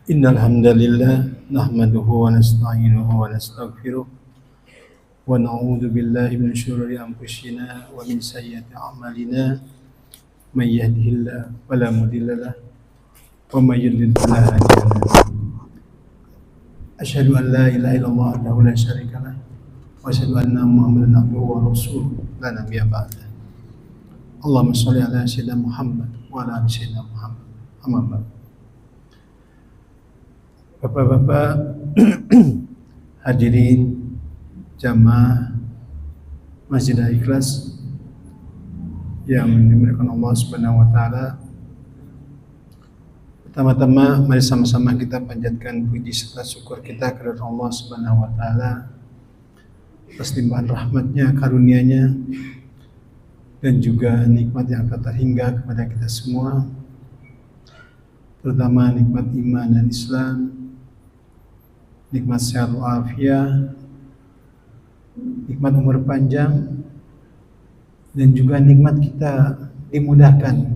Innal hamdalillah nahmaduhu wa nasta'inuhu wa nastaghfiruh wa na'udzu billahi min shururi anfusina wa min sayyiati a'malina may yahdihillahu fala mudilla lahu wa may yudlil fala hadiya lahu. Asyhadu an la ilaha illallah wahdahu la syarika lahu wa asyhadu anna Muhammadan abduhu wa rasuluhu la nabiyya ba'da. Allahumma shalli ala sayyidina Muhammad wa ala ali sayyidina Muhammad. Amma ba'd. Bapak-bapak hadirin jamaah Masjid Al-Ikhlas yang dimuliakan Allah Subhanahu wa taala. Pertama-tama mari sama-sama kita panjatkan puji serta syukur kita kepada Allah Subhanahu wa taala atas limpahan rahmatnya, karunia-Nya dan juga nikmat yang tak terhingga kepada kita semua, terutama nikmat iman dan Islam, nikmat sehat walafiat, nikmat umur panjang, dan juga nikmat kita dimudahkan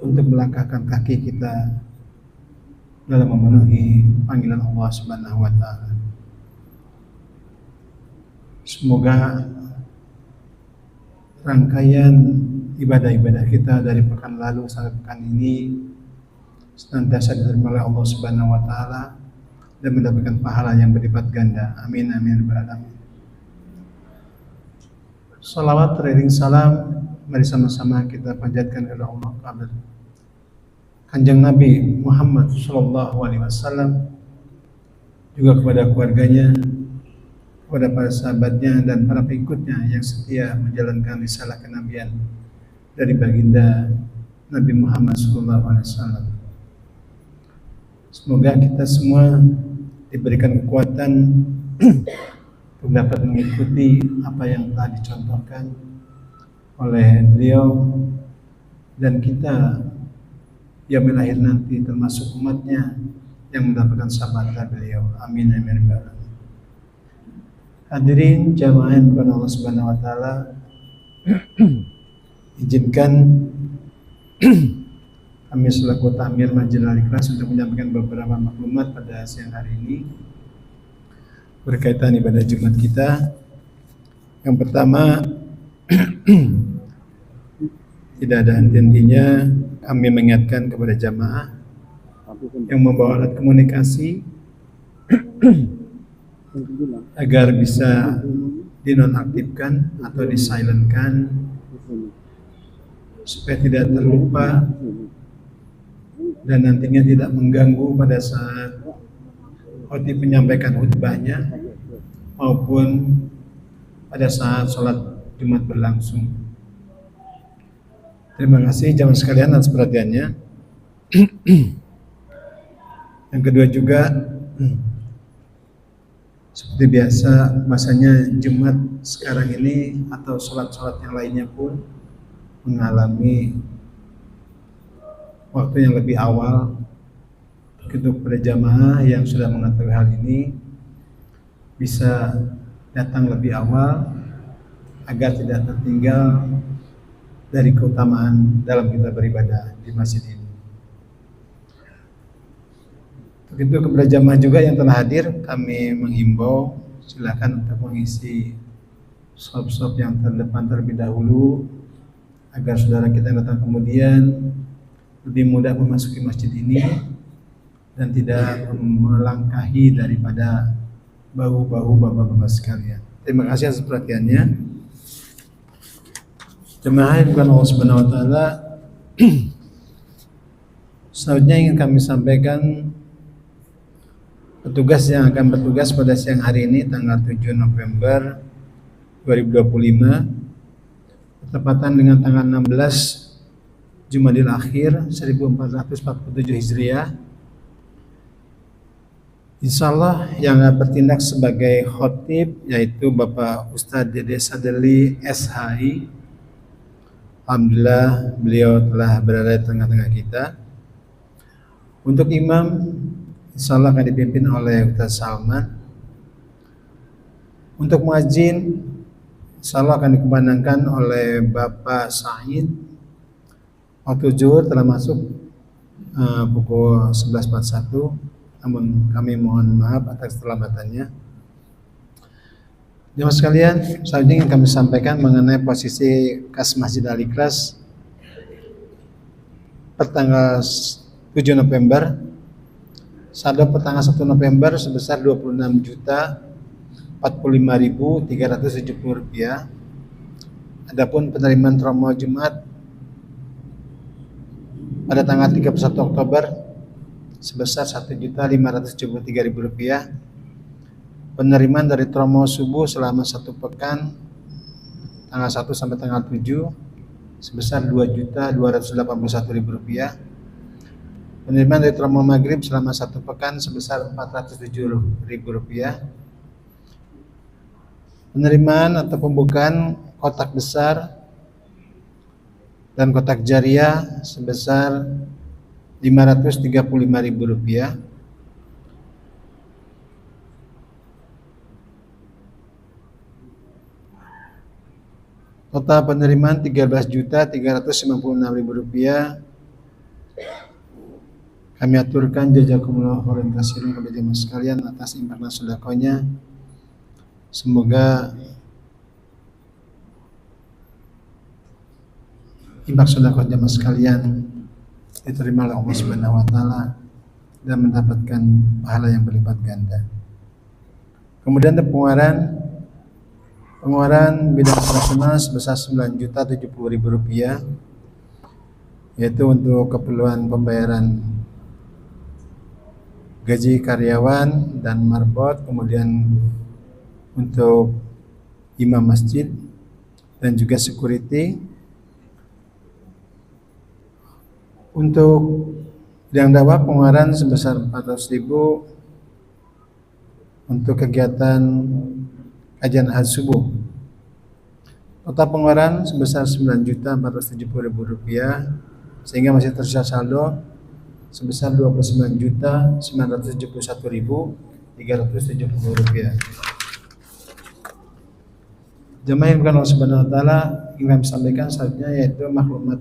untuk melangkahkan kaki kita dalam memenuhi panggilan Allah Subhanahu wa taala. Semoga rangkaian ibadah-ibadah kita dari pekan lalu sampai pekan ini senantiasa diterima oleh Allah Subhanahu wa taala dan mendapatkan pahala yang berlipat ganda. Amin amin ya rabbal alamin. Salawat teriring salam mari sama-sama kita panjatkan kepada Allah kepada Kanjeng Nabi Muhammad sallallahu alaihi wasallam, juga kepada keluarganya, kepada para sahabatnya dan para pengikutnya yang setia menjalankan risalah kenabian dari baginda Nabi Muhammad sallallahu alaihi wasallam. Semoga kita semua diberikan kekuatan untuk dapat mengikuti apa yang telah dicontohkan oleh beliau, dan kita yang lahir nanti termasuk umatnya yang mendapatkan sabata beliau. Amin amin ya rabbal alamin. Hadirin jamaah yang dimuliakan Allah Subhanahu wa taala, izinkan kami selaku Tamir Masjid Al-Ikhlas untuk menyampaikan beberapa maklumat pada siang hari ini berkaitan ibadah Jumat kita. Yang pertama, tidak ada henti-hentinya kami mengingatkan kepada jamaah yang membawa alat komunikasi agar bisa dinonaktifkan atau disilentkan supaya tidak terlupa dan nantinya tidak mengganggu pada saat khotib menyampaikan khutbahnya maupun pada saat sholat Jumat berlangsung. Terima kasih jamaah sekalian atas perhatiannya. Yang kedua juga, seperti biasa, masanya Jumat sekarang ini atau sholat-sholat yang lainnya pun mengalami waktu yang lebih awal. Untuk para jamaah yang sudah mengetahui hal ini bisa datang lebih awal agar tidak tertinggal dari keutamaan dalam kita beribadah di masjid ini. Begitu kepada jamaah juga yang telah hadir, kami menghimbau silakan untuk mengisi slot-slot yang terdepan terlebih dahulu agar saudara kita yang datang kemudian lebih mudah memasuki masjid ini dan tidak melangkahi daripada bahu-bahu bapak-bapak sekalian. Terima kasih atas perhatiannya. Jemaah yang bukan Allah Subhanahu wa taala, selanjutnya ingin kami sampaikan petugas yang akan bertugas pada siang hari ini tanggal 7 November 2025 bertepatan dengan tanggal 16 Jumadil Akhir 1447 Hijriah. Insyaallah yang akan bertindak sebagai khotib yaitu Bapak Ustadz Dede Sadeli SHI. Alhamdulillah beliau telah berada di tengah-tengah kita. Untuk imam insyaallah akan dipimpin oleh Ustadz Salman. Untuk muadzin insyaallah akan dikumandangkan oleh Bapak Said. Waktu zuhur telah masuk pukul 11.41, namun kami mohon maaf atas keterlambatannya. Jemaah sekalian, selanjutnya ingin kami sampaikan mengenai posisi kas Masjid Al-Ikhlas pertanggal 7 November. Saldo pertanggal 1 November sebesar Rp25.045.370. Adapun penerimaan promo Jumat pada tanggal 31 Oktober sebesar Rp1.573.000. Penerimaan dari promo subuh selama 1 pekan tanggal 1 sampai tanggal 7 sebesar Rp2.281.000. Penerimaan dari promo maghrib selama 1 pekan sebesar Rp407.000. Penerimaan atau pembukaan kotak besar dan kotak jariah sebesar Rp535.000. Total penerimaan Rp13.396.000. Kami aturkan jazakumullah khairan katsiran kepada jemaah sekalian atas infak dan sedekahnya. Semoga infak sedekah jemaah sekalian diterima oleh Allah Subhanahu wa taala dan mendapatkan pahala yang berlipat ganda. Kemudian pengeluaran bidang operasional sebesar Rp9.070.000, yaitu untuk keperluan pembayaran gaji karyawan dan marbot, kemudian untuk imam masjid dan juga security. Untuk bidang dakwah pengeluaran sebesar Rp400.000 untuk kegiatan kajian ahad subuh. Total pengeluaran sebesar Rp9.470.000 sehingga masih tersisa saldo sebesar Rp29.971.370. Jemaah yang bukan Allah Subhanahu wa taala, ingin kami sampaikan selanjutnya yaitu maklumat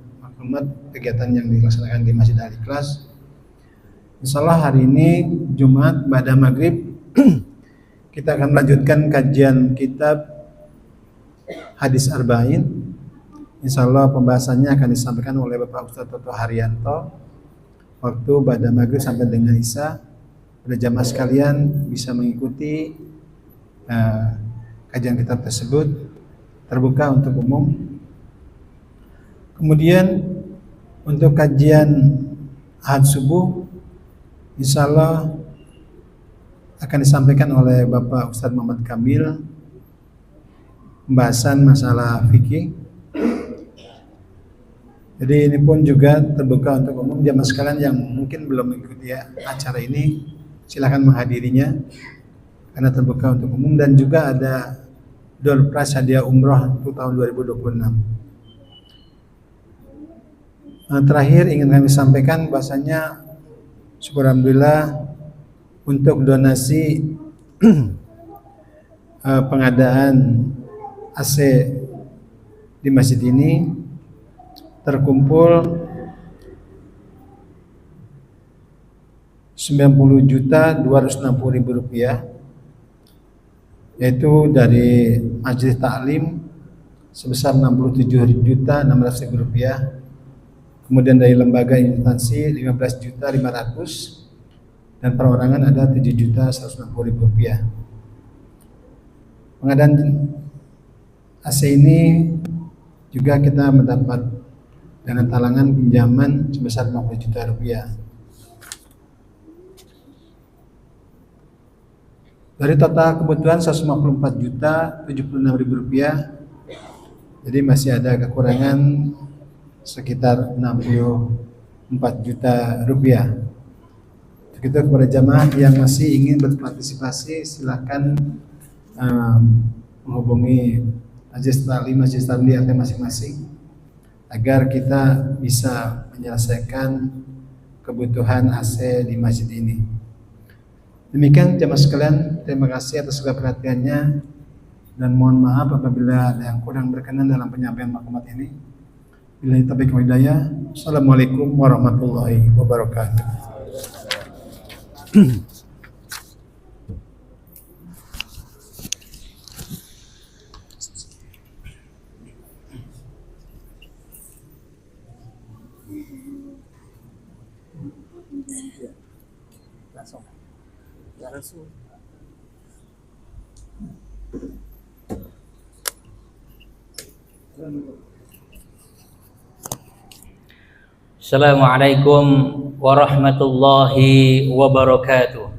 kegiatan yang dilaksanakan di Masjid Al-Ikhlas. Insyaallah hari ini Jumat pada maghrib kita akan melanjutkan kajian kitab Hadis Arba'in. Insyaallah pembahasannya akan disampaikan oleh Bapak Ustadz Toto Haryanto waktu pada maghrib sampai dengan Isya. Pada jamaah sekalian bisa mengikuti kajian kitab tersebut, terbuka untuk umum. Kemudian untuk kajian ahad subuh insyaallah akan disampaikan oleh Bapak Ustadz Muhammad Kamil pembahasan masalah fikih. Jadi ini pun juga terbuka untuk umum. Jamaah sekalian yang mungkin belum mengikuti acara ini silakan menghadirinya karena terbuka untuk umum, dan juga ada door prize hadiah umroh untuk tahun 2026. Terakhir ingin kami sampaikan bahasanya syukur alhamdulillah untuk donasi pengadaan AC di masjid ini terkumpul Rp90.260.000, yaitu dari Majelis Taklim sebesar Rp67.600.000, kemudian dari lembaga instansi Rp15.500.000, dan perorangan ada Rp7.160.000. Pengadaan AC ini juga kita mendapat dana talangan pinjaman sebesar Rp50 juta. Dari total kebutuhan Rp154.076.000, jadi masih ada kekurangan sekitar Rp64 juta. Begitu kepada jamaah yang masih ingin berpartisipasi, silakan menghubungi Majelis Taklim di RT masing-masing agar kita bisa menyelesaikan kebutuhan AC di masjid ini. Demikian jamaah sekalian, terima kasih atas segala perhatiannya dan mohon maaf apabila ada yang kurang berkenan dalam penyampaian maklumat ini. Billahi taufiq wal hidayah. Assalamualaikum warahmatullahi wabarakatuh. Assalamualaikum warahmatullahi wabarakatuh.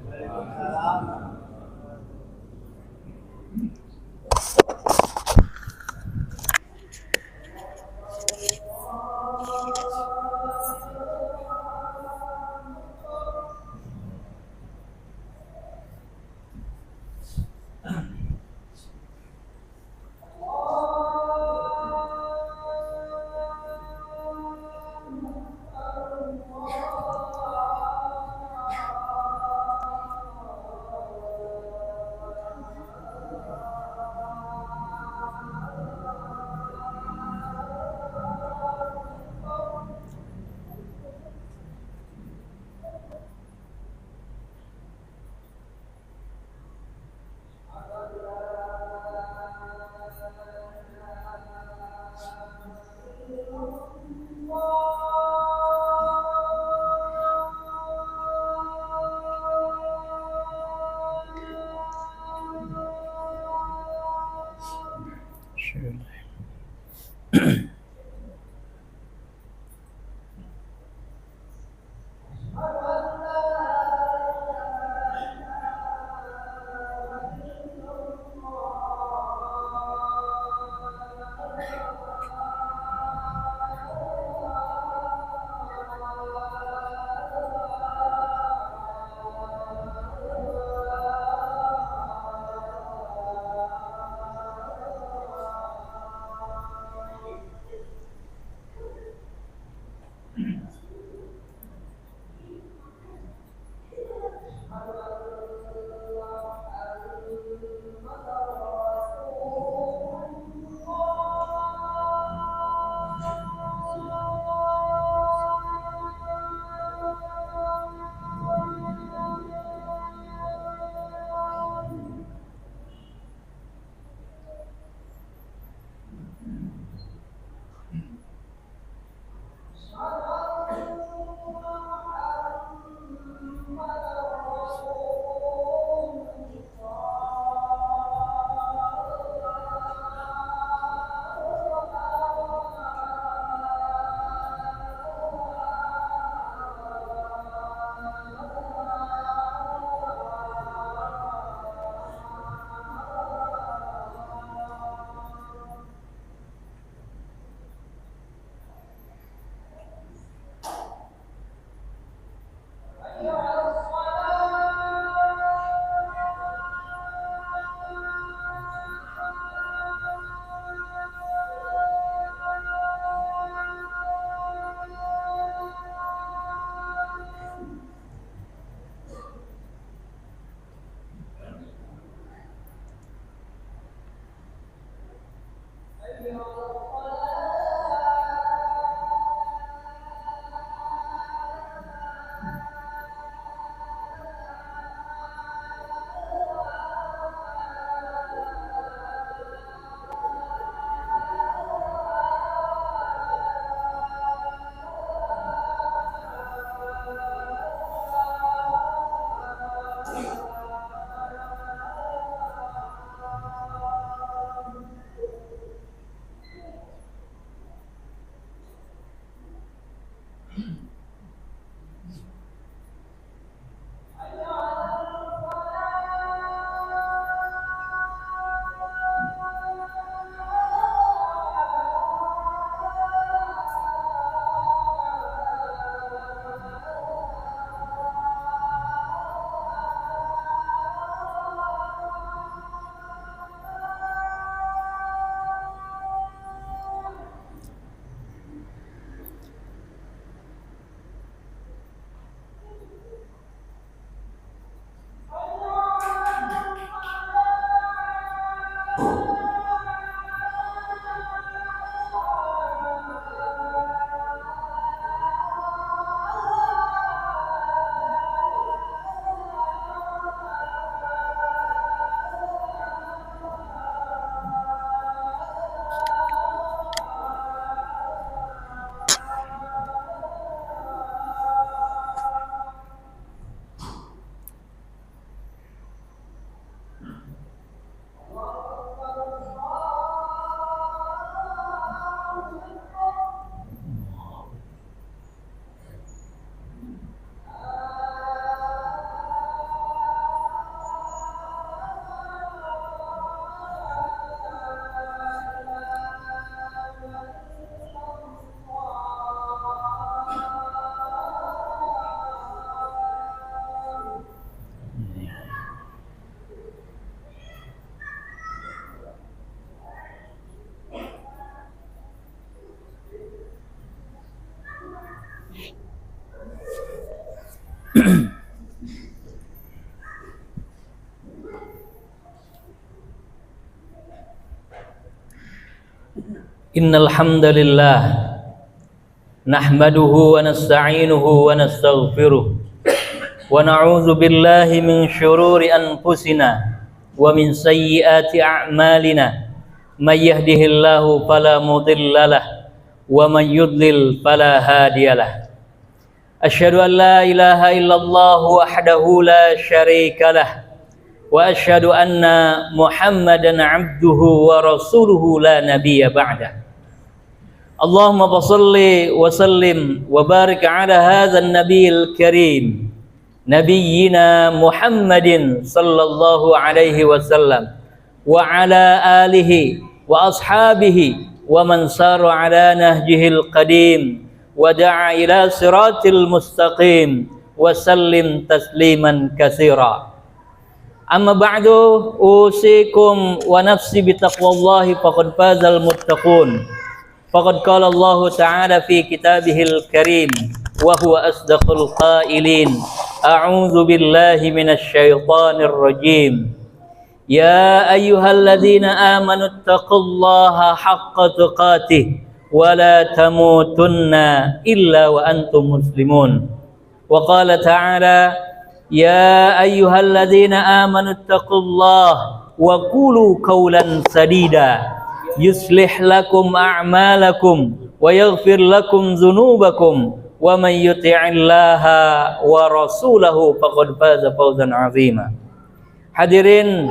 Innal hamdalillah nahmaduhu wa nasta'inuhu wa nastaghfiruh wa na'udzu billahi min syururi anfusina wa min sayyiati a'malina may yahdihillahu fala mudhillalah wa man yudlil fala hadiyalah. Asyhadu an la ilaha illallah wahdahu la syarikalah wa asyhadu anna Muhammadan abduhu wa rasuluhu la nabiyya ba'dah. Allahumma shalli wa sallim wa barik ala hadzal nabiyil karim nabiyyina Muhammadin sallallahu alaihi wasallam wa ala alihi wa ashabihi wa man sara ala nahjihil qadim wa da'a ila siratil mustaqim wa sallim tasliman katsira. Amma ba'du, usikum wa nafsi bitaqwallahi faqad fazal muttaqun. Faqad qala Allah Ta'ala fi kitabihil karim wa huwa asdaqul qailin. A'udzu billahi minasy syaithanir rajim. Ya ayyuhalladzina amanu taqullaha haqqa tuqatih wa la tamutunna illa wa antum muslimun. Wa qala ta'ala Ya ayyuhalladzina amanu taqullaha wa qulu qawlan sadida yuslih lakum a'malakum wa yaghfir lakum dzunubakum wa may yuti'illaha wa rasulahu faqad faza fawzan 'azima. Hadirin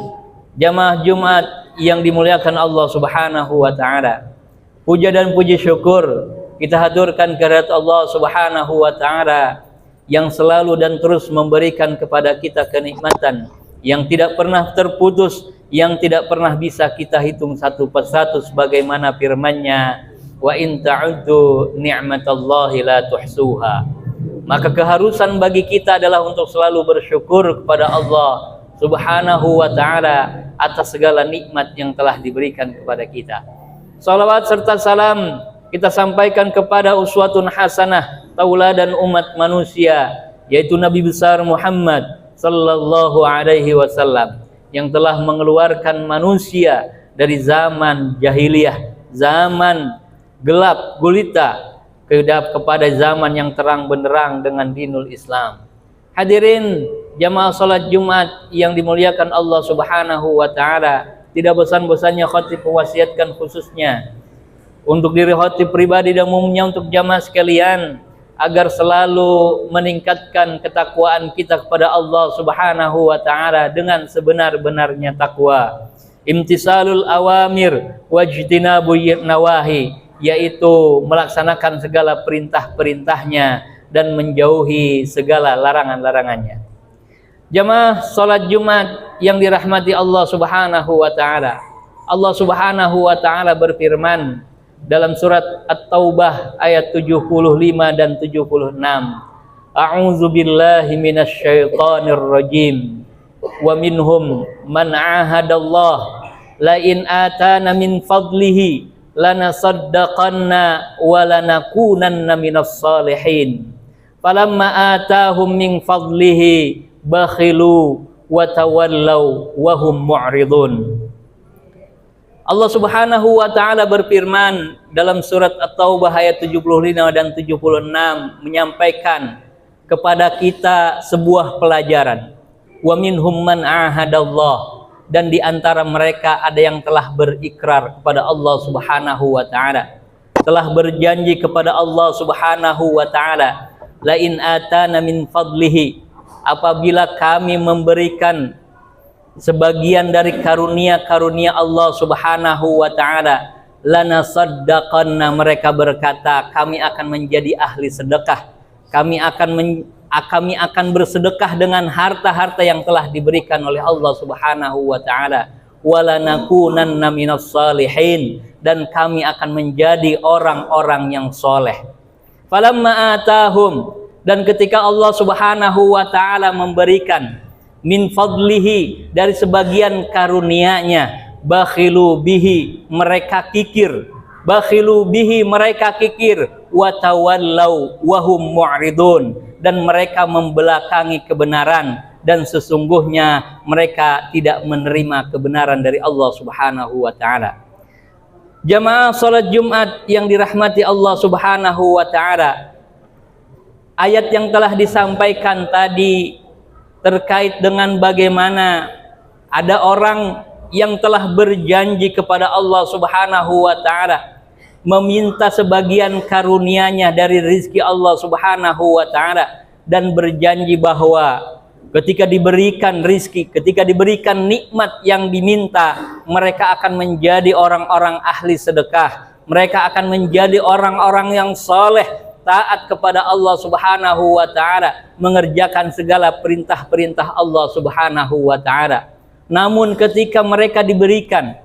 jamaah Jumat yang dimuliakan Allah Subhanahu wa taala. Puja dan puji syukur kita haturkan kehadirat Allah Subhanahu wa taala yang selalu dan terus memberikan kepada kita kenikmatan yang tidak pernah terputus, yang tidak pernah bisa kita hitung satu persatu sebagaimana firman-Nya, wa in ta'uddu ni'matallahi la tuhsuha. Maka keharusan bagi kita adalah untuk selalu bersyukur kepada Allah Subhanahu wa taala atas segala nikmat yang telah diberikan kepada kita. Salawat serta salam kita sampaikan kepada uswatun hasanah, tauladan umat manusia, yaitu Nabi besar Muhammad sallallahu alaihi wasallam yang telah mengeluarkan manusia dari zaman jahiliyah, zaman gelap gulita kepada zaman yang terang benderang dengan dinul Islam. Hadirin jamaah salat Jumat yang dimuliakan Allah Subhanahu wa taala, tidak bosan-bosannya khatib mewasiatkan khususnya untuk diri khatib pribadi dan umumnya untuk jamaah sekalian agar selalu meningkatkan ketakwaan kita kepada Allah Subhanahu wa taala dengan sebenar-benarnya takwa. Imtisalul awamir wajtinabun nawahi, yaitu melaksanakan segala perintah-perintahnya dan menjauhi segala larangan-larangannya. Jamaah salat Jumat yang dirahmati Allah Subhanahu wa taala. Allah Subhanahu wa taala berfirman dalam surat At-Taubah ayat 75 dan 76. A'udzu billahi minasy syaithanir rajim. Wa minhum man 'ahadallah la in atana min fadlihi lanasaddaqanna wa lanakunanna minas salihin. Falamma atahum min fadlihi bakhilu wa tawallaw wa hum mu'ridun. Allah Subhanahu wa taala berfirman dalam surat At-Taubah ayat 75 dan 76 menyampaikan kepada kita sebuah pelajaran. Wa minhum man ahadallah, dan di antara mereka ada yang telah berikrar kepada Allah Subhanahu wa taala, telah berjanji kepada Allah Subhanahu wa taala, la in atana min fadlihi, apabila kami memberikan sebagian dari karunia-karunia Allah Subhanahu wa taala, lanasaddaqanna, mereka berkata kami akan menjadi ahli sedekah, kami akan bersedekah dengan harta-harta yang telah diberikan oleh Allah Subhanahu wa taala, walanakunanna minas salihin, dan kami akan menjadi orang-orang yang soleh. Falamma atahum, dan ketika Allah Subhanahu wa taala memberikan min fadlihi, dari sebagian karunia-Nya, bakhilu bihi, mereka kikir, bakhilu bihi, mereka kikir, wa tawallau wa hum mu'ridun, dan mereka membelakangi kebenaran, dan sesungguhnya mereka tidak menerima kebenaran dari Allah Subhanahu wa taala. Jamaah salat Jumat yang dirahmati Allah Subhanahu wa taala. Ayat yang telah disampaikan tadi terkait dengan bagaimana ada orang yang telah berjanji kepada Allah Subhanahu wa taala, meminta sebagian karunia-Nya dari rizki Allah Subhanahu wa taala, dan berjanji bahwa ketika diberikan rizki, ketika diberikan nikmat yang diminta, mereka akan menjadi orang-orang ahli sedekah, mereka akan menjadi orang-orang yang soleh, taat kepada Allah Subhanahu wa taala, mengerjakan segala perintah-perintah Allah Subhanahu wa taala. Namun ketika mereka diberikan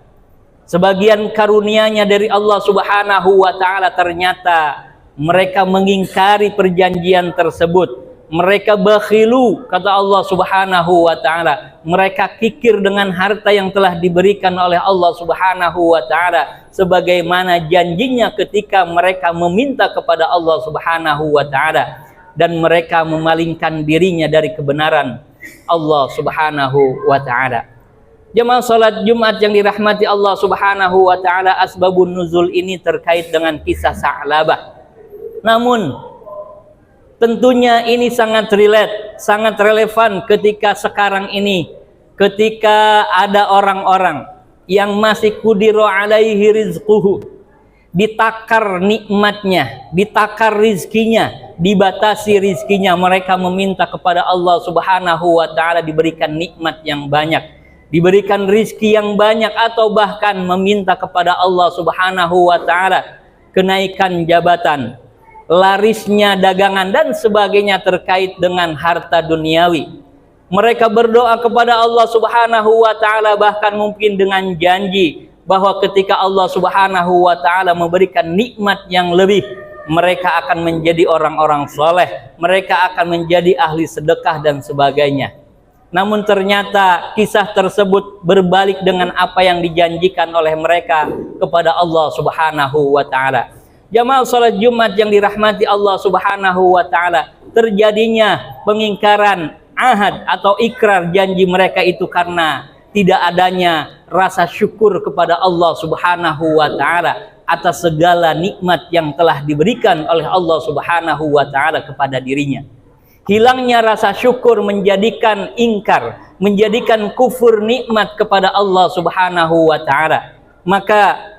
sebagian karunia-Nya dari Allah Subhanahu wa taala, ternyata mereka mengingkari perjanjian tersebut. Mereka bakhilu, kata Allah Subhanahu wa taala. Mereka kikir dengan harta yang telah diberikan oleh Allah Subhanahu wa taala, sebagaimana janjinya ketika mereka meminta kepada Allah Subhanahu wa taala, dan mereka memalingkan dirinya dari kebenaran Allah Subhanahu wa taala. Jemaah salat Jumat yang dirahmati Allah Subhanahu wa taala, asbabun nuzul ini terkait dengan kisah Sa'labah. Namun tentunya ini sangat relate, sangat relevan ketika sekarang ini, ketika ada orang-orang yang masih qudira alaihi rizquhu, ditakar nikmatnya, ditakar rizkinya, dibatasi rizkinya. Mereka meminta kepada Allah Subhanahu wa taala diberikan nikmat yang banyak, diberikan rizki yang banyak, atau bahkan meminta kepada Allah Subhanahu wa taala kenaikan jabatan, larisnya dagangan, dan sebagainya terkait dengan harta duniawi. Mereka berdoa kepada Allah Subhanahu wa taala, bahkan mungkin dengan janji bahwa ketika Allah Subhanahu wa taala memberikan nikmat yang lebih, mereka akan menjadi orang-orang soleh, mereka akan menjadi ahli sedekah dan sebagainya. Namun ternyata kisah tersebut berbalik dengan apa yang dijanjikan oleh mereka kepada Allah Subhanahu wa taala. Jamaah salat Jumat yang dirahmati Allah Subhanahu wa taala, terjadinya pengingkaran ahad atau ikrar janji mereka itu karena tidak adanya rasa syukur kepada Allah Subhanahu wa taala atas segala nikmat yang telah diberikan oleh Allah Subhanahu wa taala kepada dirinya. Hilangnya rasa syukur menjadikan ingkar, menjadikan kufur nikmat kepada Allah Subhanahu wa taala. Maka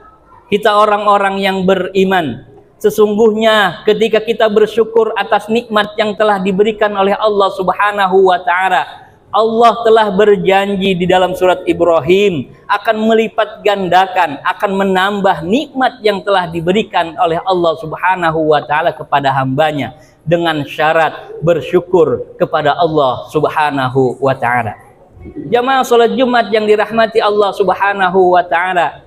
kita orang-orang yang beriman, sesungguhnya ketika kita bersyukur atas nikmat yang telah diberikan oleh Allah Subhanahu wa taala, Allah telah berjanji di dalam surat Ibrahim akan melipat gandakan, akan menambah nikmat yang telah diberikan oleh Allah Subhanahu wa taala kepada hambanya, dengan syarat bersyukur kepada Allah Subhanahu wa taala. Jamaah salat Jumat yang dirahmati Allah Subhanahu wa taala,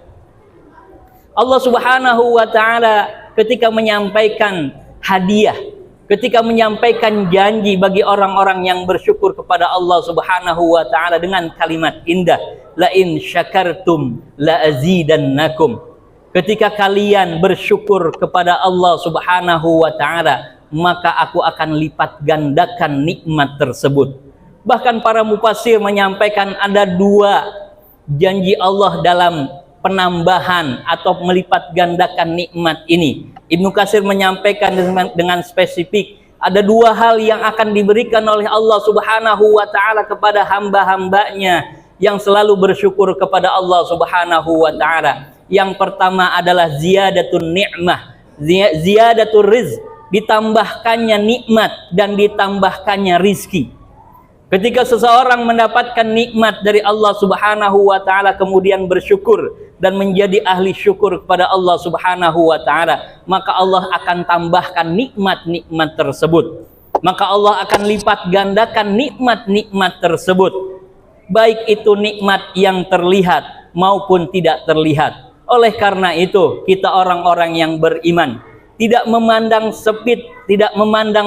Allah Subhanahu wa taala ketika menyampaikan hadiah, ketika menyampaikan janji bagi orang-orang yang bersyukur kepada Allah Subhanahu wa taala dengan kalimat indah, la in syakartum la azidannakum. Ketika kalian bersyukur kepada Allah Subhanahu wa taala, maka aku akan lipat gandakan nikmat tersebut. Bahkan para mufassir menyampaikan ada dua janji Allah dalam penambahan atau melipat gandakan nikmat ini. Ibnu Katsir menyampaikan dengan spesifik, ada dua hal yang akan diberikan oleh Allah Subhanahu wa taala kepada hamba-hambanya yang selalu bersyukur kepada Allah Subhanahu wa taala. Yang pertama adalah ziyadatun ni'mah, ziyadatur rizq, ditambahkannya nikmat dan ditambahkannya rizki. Ketika seseorang mendapatkan nikmat dari Allah Subhanahu wa taala kemudian bersyukur dan menjadi ahli syukur kepada Allah Subhanahu wa taala, maka Allah akan tambahkan nikmat-nikmat tersebut. Maka Allah akan lipat gandakan nikmat-nikmat tersebut, baik itu nikmat yang terlihat maupun tidak terlihat. Oleh karena itu, kita orang-orang yang beriman tidak memandang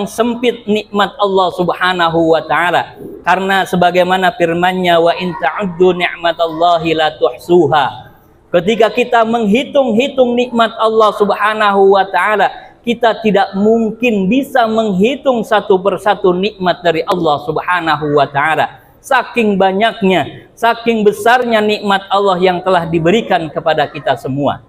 sempit nikmat Allah Subhanahu wa taala, karena sebagaimana firman-Nya, wa in ta'uddu ni'matallahi la tuhsuha. Ketika kita menghitung-hitung nikmat Allah Subhanahu wa taala, kita tidak mungkin bisa menghitung satu persatu nikmat dari Allah Subhanahu wa taala. Saking banyaknya, saking besarnya nikmat Allah yang telah diberikan kepada kita semua.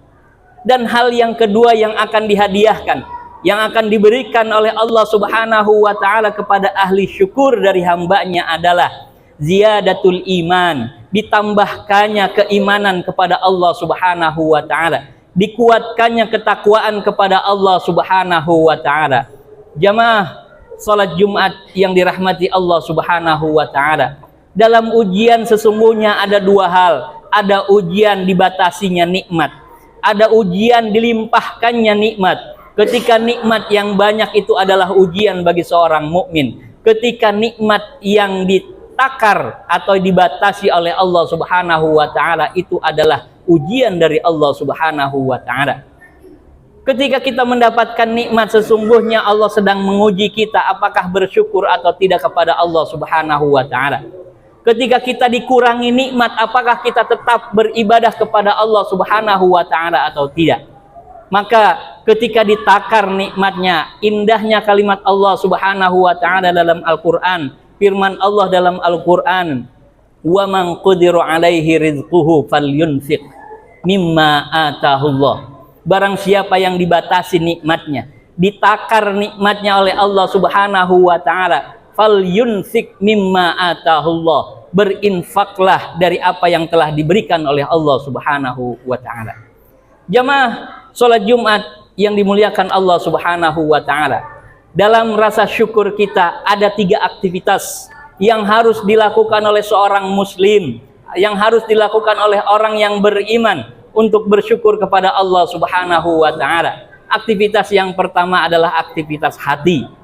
Dan hal yang kedua yang akan dihadiahkan, yang akan diberikan oleh Allah Subhanahu wa ta'ala kepada ahli syukur dari hambanya adalah ziyadatul iman, ditambahkannya keimanan kepada Allah Subhanahu wa ta'ala, dikuatkannya ketakwaan kepada Allah Subhanahu wa ta'ala. Jamaah salat Jumat yang dirahmati Allah Subhanahu wa ta'ala, dalam ujian sesungguhnya ada dua hal. Ada ujian dibatasinya nikmat, ada ujian dilimpahkannya nikmat. Ketika nikmat yang banyak itu adalah ujian bagi seorang mukmin. Ketika nikmat yang ditakar atau dibatasi oleh Allah Subhanahu wa ta'ala itu adalah ujian dari Allah Subhanahu wa ta'ala. Ketika kita mendapatkan nikmat, sesungguhnya Allah sedang menguji kita apakah bersyukur atau tidak kepada Allah Subhanahu wa ta'ala. Ketika kita dikurangi nikmat, apakah kita tetap beribadah kepada Allah Subhanahu wa ta'ala atau tidak. Maka ketika ditakar nikmatnya, indahnya kalimat Allah Subhanahu wa ta'ala dalam Al-Qur'an, firman Allah dalam Al-Qur'an, "Wa man qudira 'alaihi rizquhu falyunfiq mimma atahullah." Barang siapa yang dibatasi nikmatnya, ditakar nikmatnya oleh Allah Subhanahu wa ta'ala, falyunfiq mimma atahullah, berinfaklah dari apa yang telah diberikan oleh Allah Subhanahu wa ta'ala. Jamaah salat Jumat yang dimuliakan Allah Subhanahu wa ta'ala, dalam rasa syukur kita ada 3 aktivitas yang harus dilakukan oleh seorang muslim, yang harus dilakukan oleh orang yang beriman untuk bersyukur kepada Allah Subhanahu wa ta'ala. Aktivitas yang pertama adalah aktivitas hati.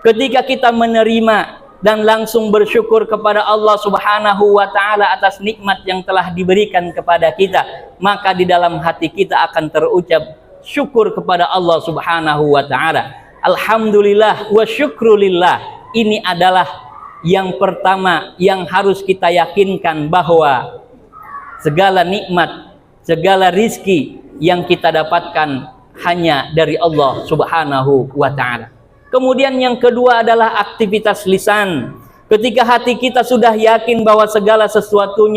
Ketika kita menerima dan langsung bersyukur kepada Allah Subhanahu wa ta'ala atas nikmat yang telah diberikan kepada kita, maka di dalam hati kita akan terucap syukur kepada Allah Subhanahu wa ta'ala. Alhamdulillah wa syukrulillah. Ini adalah yang pertama yang harus kita yakinkan, bahwa segala nikmat, segala rizki yang kita dapatkan hanya dari Allah Subhanahu wa ta'ala. Kemudian yang kedua adalah aktivitas lisan. Ketika hati kita sudah yakin bahwa segala sesuatu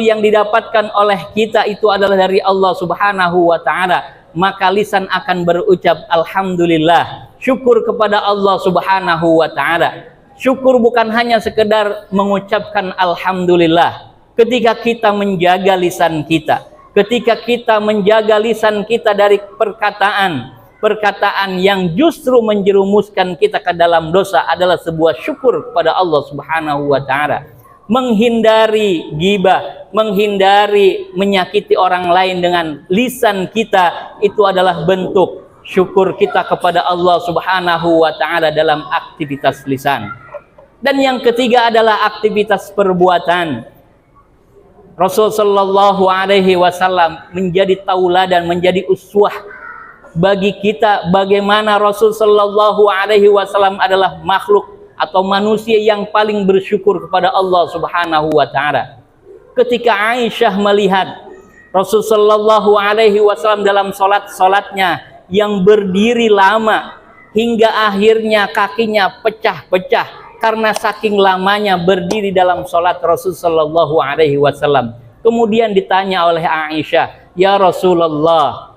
yang didapatkan oleh kita itu adalah dari Allah Subhanahu wa ta'ala, maka lisan akan berucap alhamdulillah, syukur kepada Allah Subhanahu wa ta'ala. Syukur bukan hanya sekedar mengucapkan alhamdulillah. Ketika kita menjaga lisan kita, ketika kita menjaga lisan kita dari perkataan yang justru menjerumuskan kita ke dalam dosa, adalah sebuah syukur kepada Allah Subhanahu wa ta'ala. Menghindari ghibah, menghindari menyakiti orang lain dengan lisan kita, itu adalah bentuk syukur kita kepada Allah Subhanahu wa ta'ala dalam aktivitas lisan. Dan yang ketiga adalah aktivitas perbuatan. Rasul sallallahu alaihi wasallam menjadi tauladan, menjadi uswah bagi kita, bagaimana Rasul sallallahu alaihi wasallam adalah makhluk atau manusia yang paling bersyukur kepada Allah Subhanahu wa ta'ala. Ketika Aisyah melihat Rasul sallallahu alaihi wasallam dalam salatnya yang berdiri lama hingga akhirnya kakinya pecah-pecah karena saking lamanya berdiri dalam salat Rasul sallallahu alaihi wasallam. Kemudian ditanya oleh Aisyah, "Ya Rasulullah,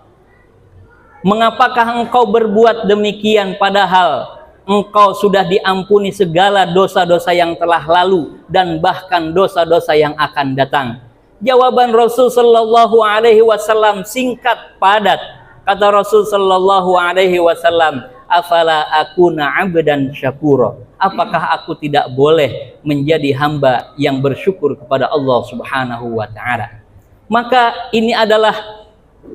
mengapakah engkau berbuat demikian padahal engkau sudah diampuni segala dosa-dosa yang telah lalu dan bahkan dosa-dosa yang akan datang?" Jawaban Rasul sallallahu alaihi wasallam singkat padat. Kata Rasul sallallahu alaihi wasallam, "Afala akuna 'abdan syakura?" Apakah aku tidak boleh menjadi hamba yang bersyukur kepada Allah Subhanahu wa ta'ala? Maka ini adalah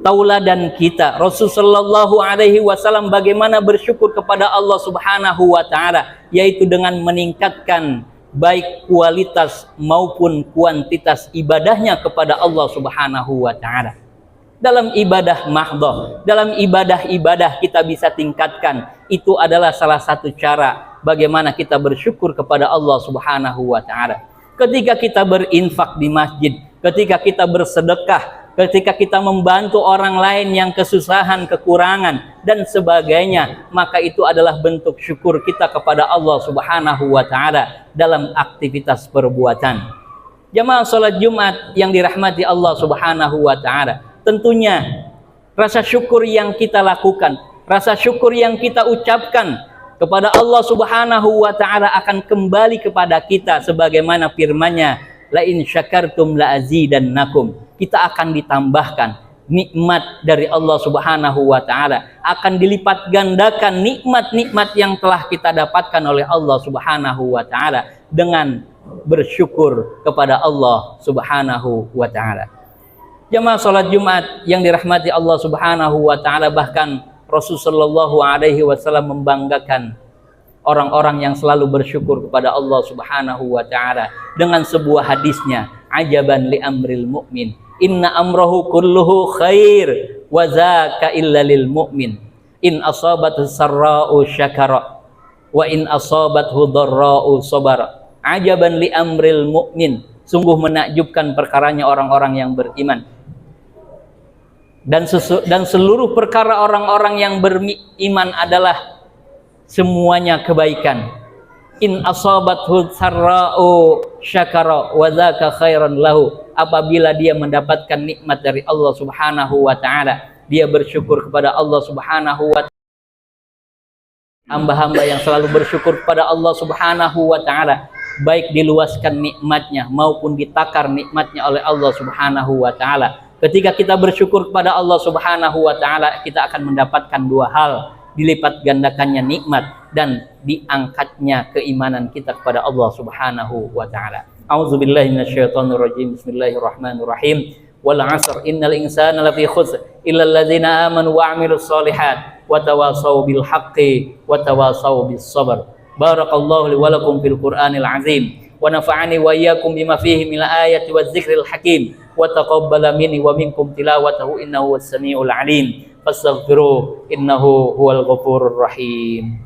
tauladan kita, Rasul sallallahu alaihi wasallam bagaimana bersyukur kepada Allah Subhanahu wa ta'ala, yaitu dengan meningkatkan baik kualitas maupun kuantitas ibadahnya kepada Allah Subhanahu wa ta'ala. Dalam ibadah mahdhah, dalam ibadah-ibadah kita bisa tingkatkan. Itu adalah salah satu cara bagaimana kita bersyukur kepada Allah Subhanahu wa ta'ala. Ketika kita berinfak di masjid, ketika kita bersedekah, ketika kita membantu orang lain yang kesusahan, kekurangan, dan sebagainya, maka itu adalah bentuk syukur kita kepada Allah Subhanahu wa ta'ala dalam aktivitas perbuatan. Jamaah salat Jumat yang dirahmati Allah Subhanahu wa ta'ala, tentunya rasa syukur yang kita lakukan, rasa syukur yang kita ucapkan kepada Allah Subhanahu wa taala akan kembali kepada kita sebagaimana firman-Nya, la in syakartum la azidannakum. Kita akan ditambahkan nikmat dari Allah Subhanahu wa taala, akan dilipat gandakan nikmat-nikmat yang telah kita dapatkan oleh Allah Subhanahu wa taala dengan bersyukur kepada Allah Subhanahu wa taala. Jamaah salat Jumat yang dirahmati Allah Subhanahu wa taala, bahkan Rasul sallallahu alaihi wasallam membanggakan orang-orang yang selalu bersyukur kepada Allah Subhanahu wa taala dengan sebuah hadisnya, ajaban li amril mu'min, inna amrahu kulluhu khair wa zaka illa lil mu'min, in asabathu sarra'u syakara wa in asabathu dharra'u sabara. Ajaban li amril mu'min, sungguh menakjubkan perkaranya orang-orang yang beriman. Dan seluruh perkara orang-orang yang beriman adalah semuanya kebaikan. In asabathu sarra'u syakara wa dzaka khairan lahu. Apabila dia mendapatkan nikmat dari Allah Subhanahu wa taala, dia bersyukur kepada Allah Subhanahu wa taala. Hamba-hamba yang selalu bersyukur kepada Allah Subhanahu wa taala, baik diluaskan nikmatnya maupun ditakar nikmatnya oleh Allah Subhanahu wa taala. Ketika kita bersyukur kepada Allah Subhanahu wa taala, kita akan mendapatkan dua hal, dilipat gandakannya nikmat dan diangkatnya keimanan kita kepada Allah Subhanahu wa taala. A'udzubillahi minasyaitonir rajim. Bismillahirrahmanirrahim. Wal 'asr innal insana lafi khusr illa alladzina amanu wa 'amilus shalihat wa tawasaw bil haqqi wa tawasaw bis sabr. Barakallahu li wa lakum fil Qur'anil 'azim wa nafa'ani wa iyyakum bima fihi minal ayati waz zikril hakim wa taqabbala minni wa minkum tilawatahu innahu was-sami'ul 'alim. Fastaghfiruh innahu huwal ghafurur rahim.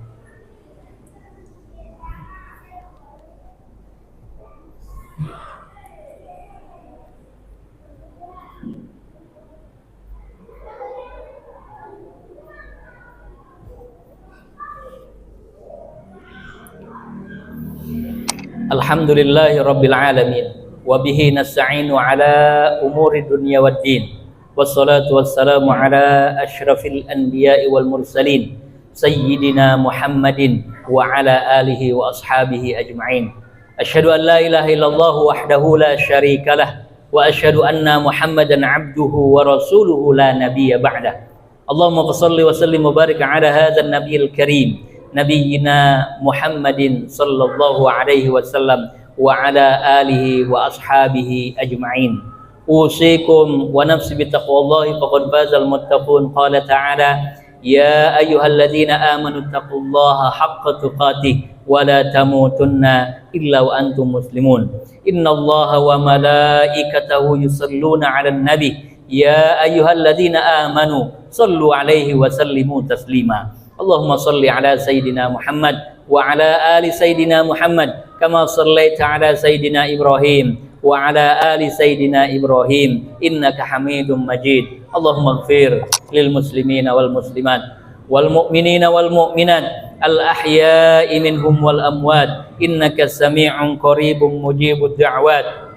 Alhamdulillahi rabbil alamin wa bihi nasta'inu ala umuri dunya waddin, wassalatu wassalamu ala asyrafil anbiya'i wal mursalin sayyidina Muhammadin wa ala alihi wa ashabihi ajma'in. Asyhadu an la ilaha illallah wahdahu la syarikalah wa asyhadu anna Muhammadan abduhu wa rasuluhu la nabiyya ba'dah. Allahumma shalli wa sallim wa barik ala hadzal nabiyil karim Nabiyyina Muhammadin sallallahu alaihi wasallam wa ala alihi wa ashabihi ajma'in. Usikum wa nafsi bittaqwallahi faqad fazal muttaqun. Qala ta'ala ya ayyuhalladzina amanu taqullaha haqqa tuqatih wa la tamutunna illa wa antum muslimun. Innallaha wa malaikatahu yusalluna 'alan nabi ya ayyuhalladzina amanu sallu 'alaihi wa sallimu taslima. Allahumma salli ala Sayyidina Muhammad wa ala ali Sayyidina Muhammad kama sallaita ala Sayyidina Ibrahim wa ala ali Sayyidina Ibrahim innaka Hamidum Majid. Allahumma ighfir lil muslimina wal muslimat wal mu'minina wal mu'minat al ahya'i minhum wal amwat innaka sami'un qaribun mujibud da'wat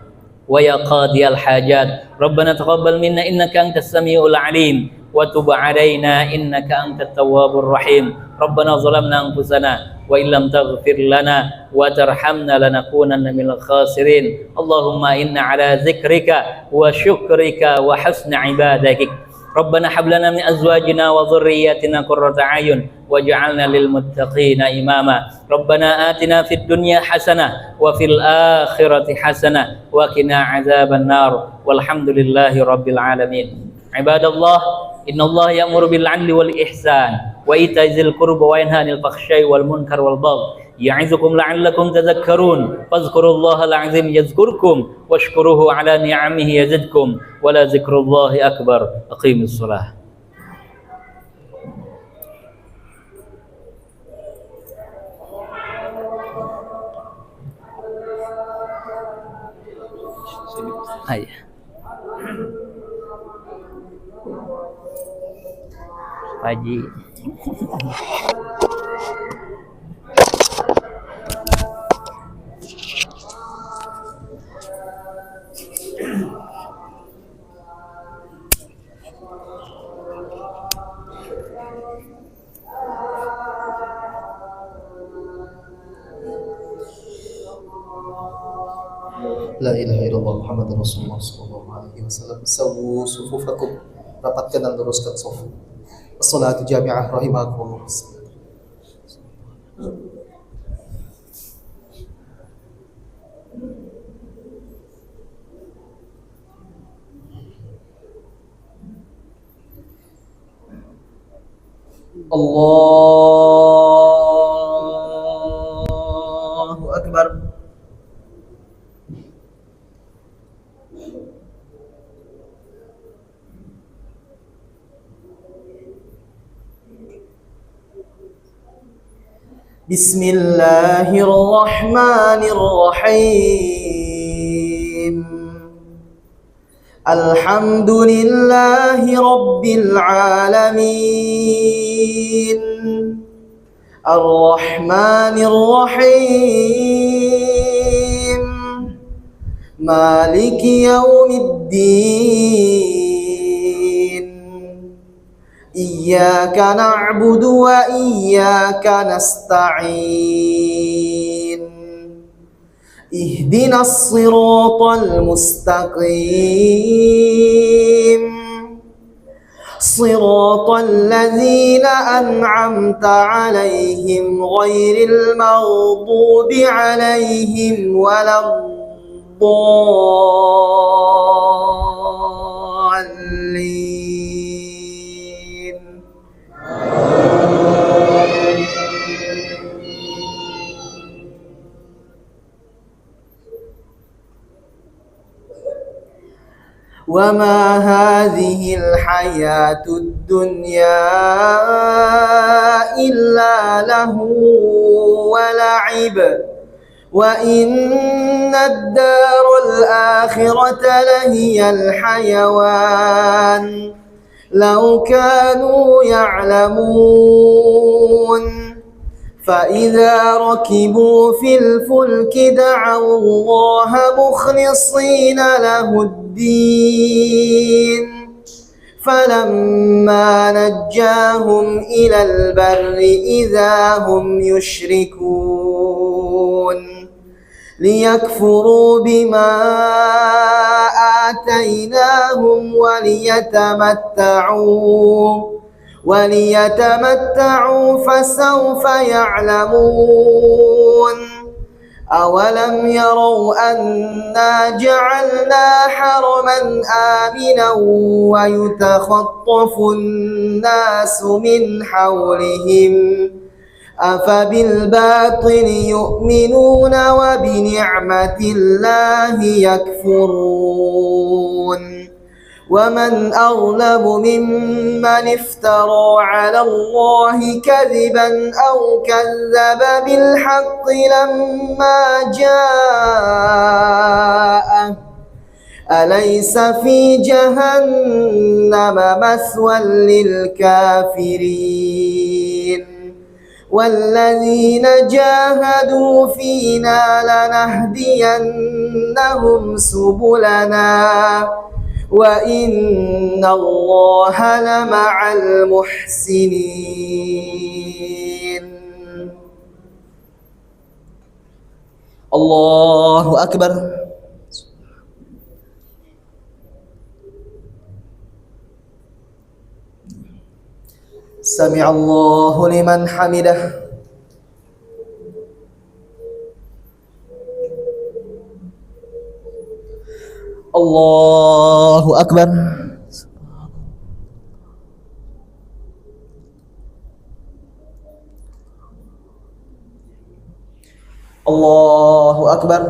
wa ya qadiyal hajat. Rabbana taqabbal minna innaka antas samiul alim wa tub 'alaina innaka antat tawwabur rahim. Rabbana zalamna anfusana wa illam taghfir lana wa tarhamna lanakunanna minal khasirin. Allahumma inna 'ala dzikrika wa syukrika wa husni ibadatik. Rabbana hab lana min azwajina wa dhurriyyatina qurrata a'yun waj'alna lil muttaqina imama. Rabbana atina fid dunya hasanah wa fil akhirati hasanah wa qina 'adzaban nar. Walhamdulillahi rabbil alamin. Ibadallah, innallaha ya'muru bil 'adli wal ihsan wa ita'i dzil qurba wa yanha 'anil fakhsya'i wal munkar wal baghi ya'izukum la'allakum tadhakkarun. Fadhkurullaha al-'azim yadhkurkum washkuruhu 'ala ni'amihi yazidkum wa la dzikrullahi akbar. Aqimus shalah. Ayah Haji La ilaha illallah Muhammadur Rasulullah sallallahu alaihi wasallam. Sawu sufufakum, rapatkan dan luruskan saf. As-salatu jami'ah rahimakumullah. Allahu Akbar. Bismillahirrahmanirrahim. Alhamdulillahi rabbil alamin. Ar-Rahmanir Rahim. Maliki yaumiddin. Iyyaka na'budu wa iyyaka nasta'in. Ihdinas siratal mustaqim. Siratal ladzina an'amta 'alaihim ghairil maghdubi 'alaihim waladdallin. Wa ma hadhil hayatud dunya illa lahu wa la'ib wa innad daral akhirata lahiyal hayawan law kanu ya'lamun. فإذا ركبوا في الفلك دعوا الله مخلصين له الدين فلما نجاهم إلى البر إذا هم يشركون ليكفروا بما آتيناهم وليتمتعوا فسوف يعلمون. أولم يروا أنا جعلنا حرما آمنا ويتخطف الناس من حولهم أفبالباطل يؤمنون وبنعمة الله يكفرون. ومن أظلم ممن افترى على الله كذبا أو كذب بالحق لما جاءه أليس في جهنم مثوى للكافرين. والذين جاهدوا فينا لنهدينهم سبلنا وإن الله لمع المحسنين. الله أكبر. سمع الله لمن حمده. Allahu Akbar. Allahu Akbar.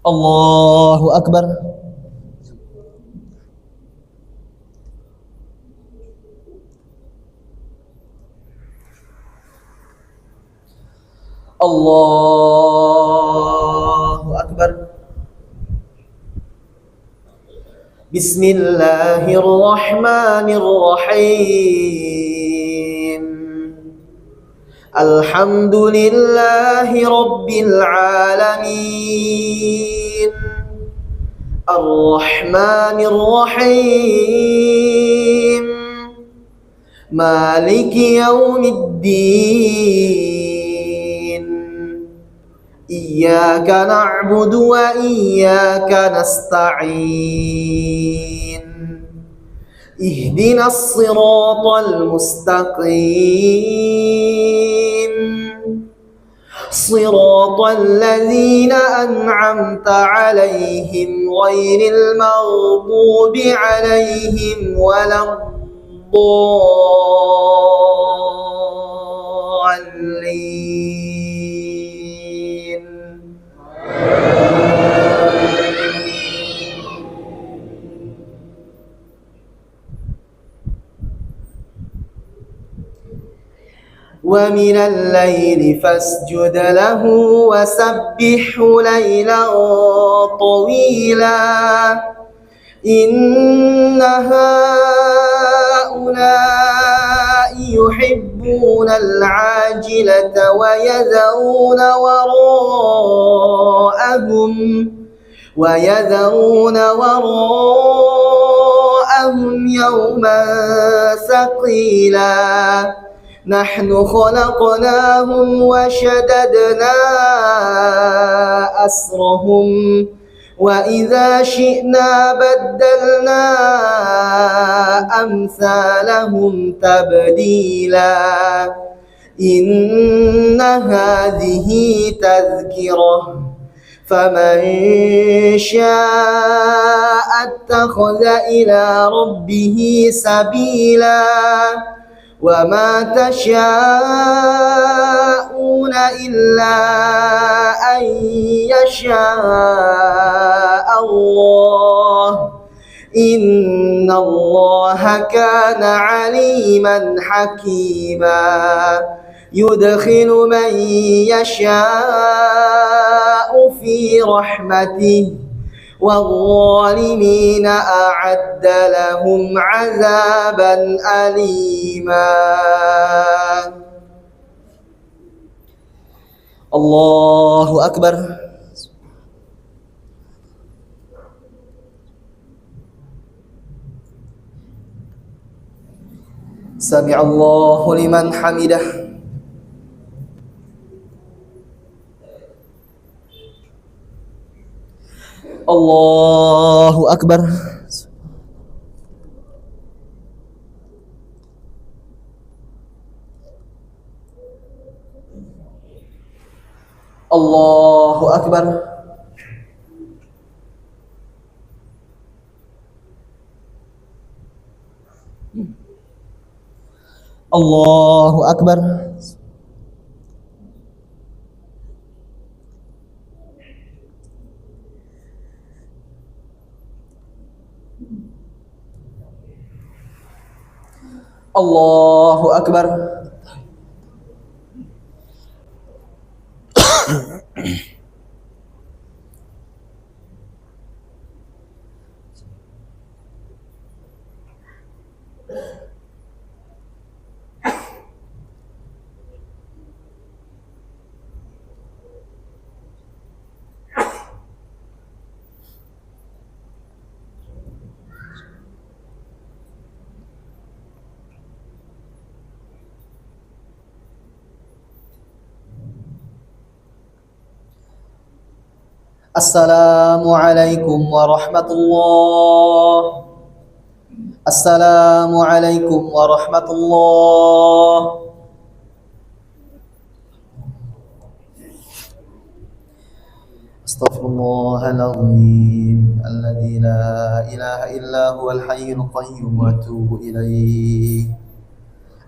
Allahu Akbar. Allahu Akbar. Bismillahirrahmanirrahim. Alhamdulillahi rabbil alamin. Ar-Rahmanir Rahim. مالك يوم الدين إياك نعبد وإياك نستعين اهدنا الصراط المستقيم صراط الذين أنعمت عليهم غير المغضوب عليهم ولا الضالين. ومن الليل فاسجد له وسبحه ليلا طويلا إن هؤلاء يحبون العاجلة ويذرون وراءهم يوما ثقيلا نحن خلقناهم وشددنا أسرهم وإذا شئنا بدلنا أمثالهم تبديلا إن هذه تذكرة فمن شاء اتخذ إلى ربه سبيلا وما تشاءون إلا أن يشاء الله إن الله كان عليما حكيما يدخل من يشاء في رحمته والظالمين أعد لهم عذابا أليما. الله أكبر. سمع الله لمن حمده. الله أكبر. الله أكبر. الله أكبر. الله أكبر. السلام عليكم ورحمة الله. السلام عليكم ورحمة الله. أستغفر الله العظيم الذي لا إله إلا هو الحي القيوم وأتوب إليه.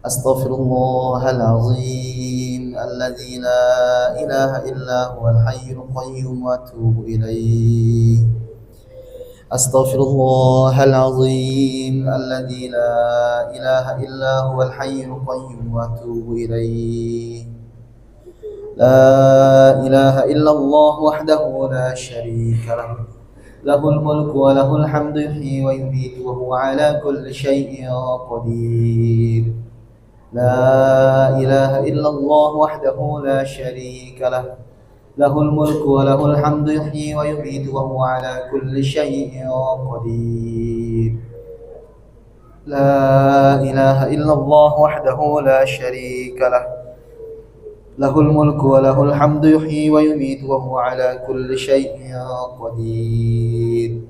أستغفر الله العظيم الذي لا إله إلا هو الحي القيوم وأتوب إليه. أستغفر الله العظيم الذي لا إله إلا هو الحي القيوم وأتوب إليه. لا إله إلا الله وحده لا شريك له له الملك وله الحمد يحيي ويميت وهو على كل شيء قدير. لا إله إلا الله وحده لا شريك له له الملك وله الحمد يحيي ويميت وهو على كل شيء قدير. لا إله إلا الله وحده لا شريك له له الملك وله الحمد يحيي ويميت وهو على كل شيء قدير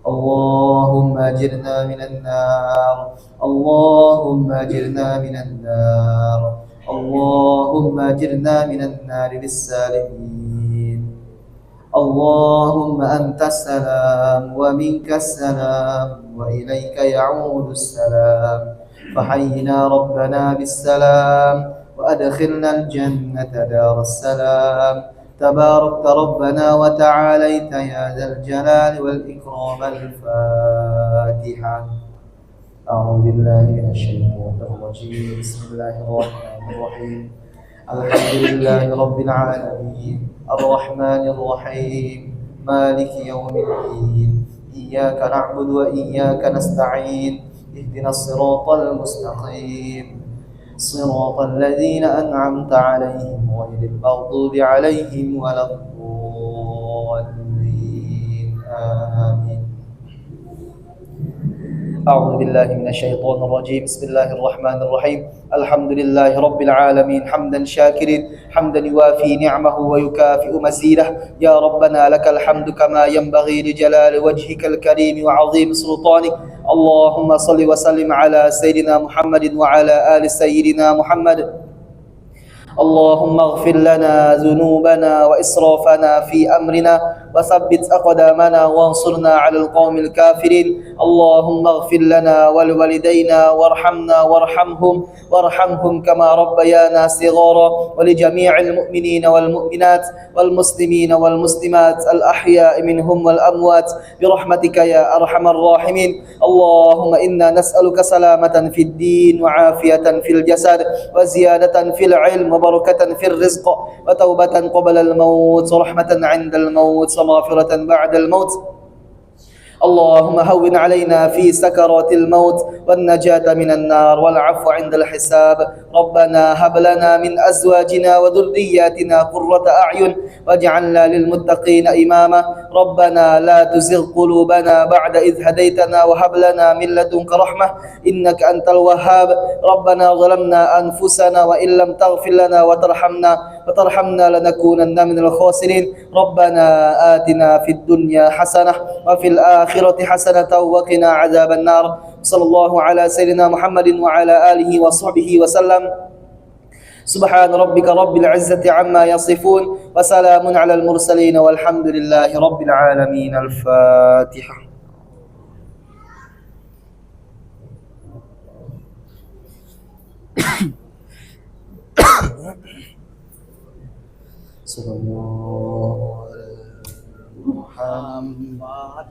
اللهم أجرنا من النار اللهم أجرنا من النار اللهم أجرنا من النار بالسالمين اللهم أنت السلام ومنك السلام وإليك يعود السلام فحينا ربنا بالسلام وأدخلنا الجنة دار السلام تباركت ربنا وتعاليت يا ذا الجلال والإكرام الفاتحة أعوذ بالله من الشيطان الرجيم بسم الله الرحمن الرحيم الحمد لله رب العالمين الرحمن الرحيم مالك يوم الدين إياك نعبد وإياك نستعين اهدنا الصراط المستقيم صراط الذين أنعمت عليهم غير المغضوب عليهم ولا الضالين آمين أعوذ بالله من الشيطان الرجيم بسم الله الرحمن الرحيم الحمد لله رب العالمين حمدا شاكرين حمدا يوافي نعمه ويكافئ مزيده يا ربنا لك الحمد كما ينبغي لجلال وجهك الكريم وعظيم سلطانك اللهم صل وسلم على سيدنا محمد وعلى آل سيدنا محمد اللهم اغفر لنا ذنوبنا وإسرافنا في أمرنا وثبت أقدامنا وانصرنا على القوم الكافرين اللهم اغفر لنا ولوالدينا وارحمهم كما ربيانا صغارا ولجميع المؤمنين والمؤمنات والمسلمين والمسلمات الأحياء منهم والأموات برحمتك يا أرحم الراحمين اللهم إنا نسألك سلامة في الدين وعافية في الجسد وزيادة في العلم وبركة في الرزق وتوبة قبل الموت ورحمة عند الموت ومغفرة بعد الموت اللهم هون علينا في سكرات الموت والنجاة من النار والعفو عند الحساب ربنا هب لنا من أزواجنا وذرياتنا قرة أعين واجعلنا للمتقين إماما ربنا لا تزغ قلوبنا بعد إذ هديتنا وهب لنا من لدنك رحمة إنك أنت الوهاب ربنا ظلمنا أنفسنا وإن لم تغفر لنا وترحمنا لنكونن من الخاسرين ربنا آتنا في الدنيا حسنة وفي الآخرة حسنة وقنا عذاب النار صلى الله على سيدنا محمد وعلى آله وصحبه وسلم سبحان ربك رب العزة عما يصفون وسلام على المرسلين والحمد لله رب العالمين الفاتحة صلى الله عليه محمد